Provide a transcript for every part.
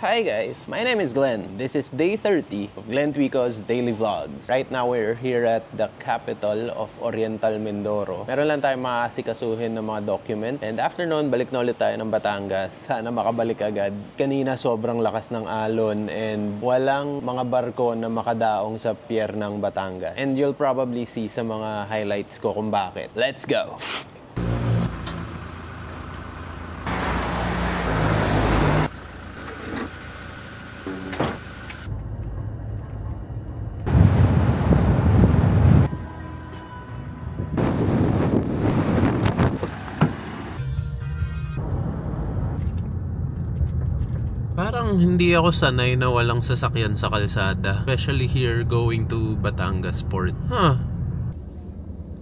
Hi guys, my name is Glenn. This is day 30 of Glenn Twico's Daily Vlogs. Right now we're here at the capital of Oriental Mindoro. Meron lang tayong makakasikasuhin ng mga document. And after noon, balik na ulit tayo ng Batangas. Sana makabalik agad. Kanina sobrang lakas ng alon and walang mga barko na makadaong sa pier ng Batangas. And you'll probably see sa mga highlights ko kung bakit. Let's go! Parang hindi ako sanay na walang sasakyan sa kalsada. Especially here going to Batangas Port.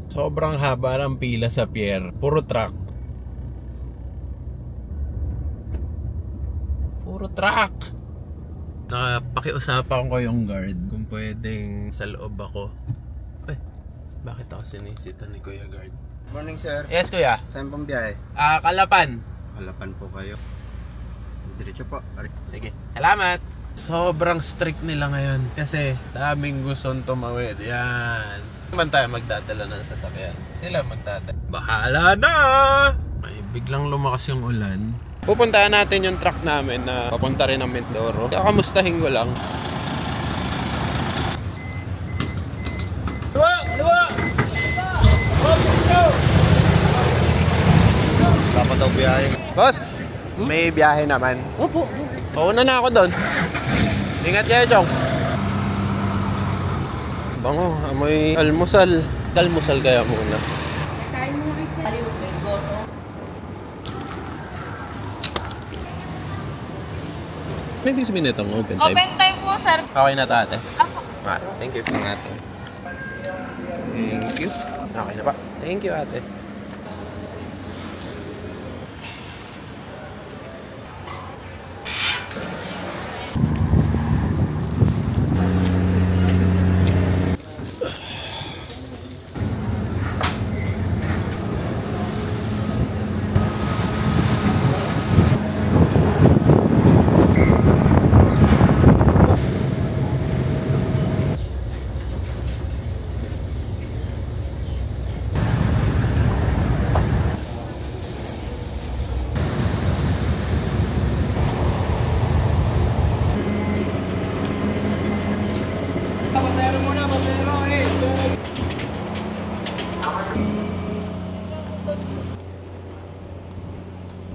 Sobrang haba ng pila sa pier. Puro truck. Puro truck! Napakiusapan ko yung guard kung pwedeng sa loob ako. Ay, bakit ako sinisita ni Kuya Guard? Morning sir. Yes Kuya. Saan pong biyahe? Kalapan. Halapan po kayo. Diretso po. Sige. Salamat! Sobrang strict nila ngayon kasi daming gustong tumawid. Yan. Naman tayo magdadala ng sasakyan. Sila magdadala. Bahala na! Ay, biglang lumakas yung ulan. Pupuntahan natin yung truck namin na papunta rin ng Mindoro. Kakamustahin ko lang. Luwa! Luwa! Dapat daw biyahe. Boss! May biyahe naman. Opo. Pauna na ako doon. Ingat kayo, Chong. Bango, amoy almusal. Almusal kaya muna. Kain mo na kayo sir. May ibig sabihin itong open time? Open time po sir. Okay na ito ate. Ako. Thank you. Thank you. Okay na pa. Thank you ate.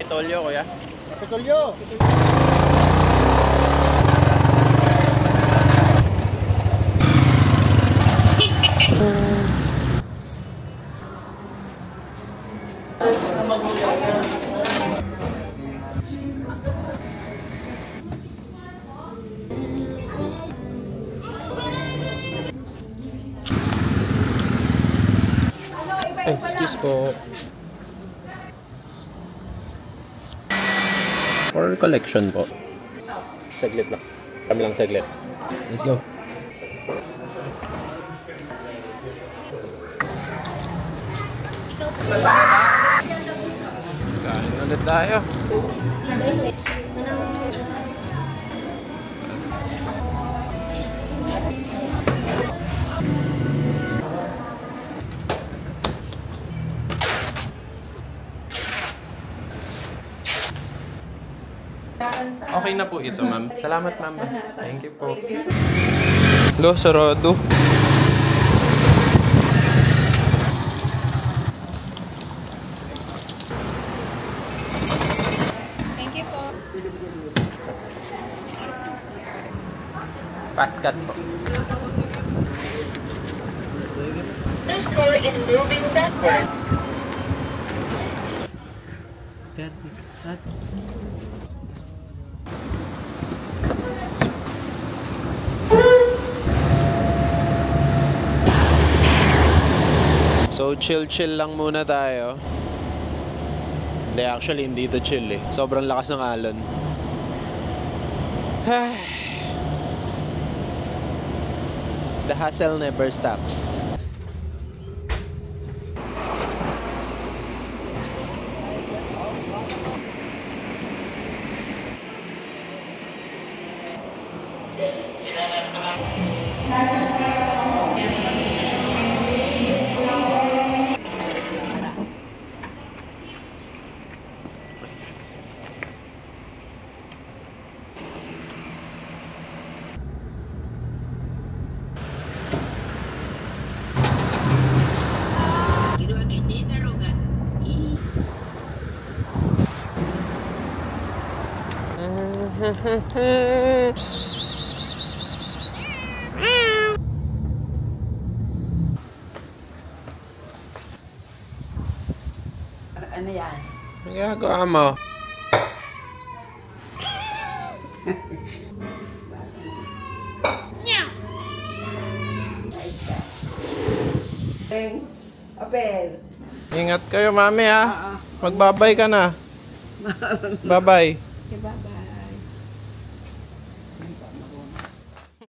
Kapitolyo, kuya. Kapitolyo! Excuse po. For collection po. Saglit lang. Kami lang saglit. Let's go. Kain ulit tayo. Okay na po ito, ma'am. Salamat, ma'am. Thank you po. Lo, sarado. Thank you po. Fast cut po. This car is moving backward. So chill lang muna tayo. Hindi, actually hindi to chill eh. Sobrang lakas ng alon. The hassle never stops. Ano yan? Ang ginagawa mo? Apel. Ingat kayo, mami, ha? Magbabay ka na. Bye-bye.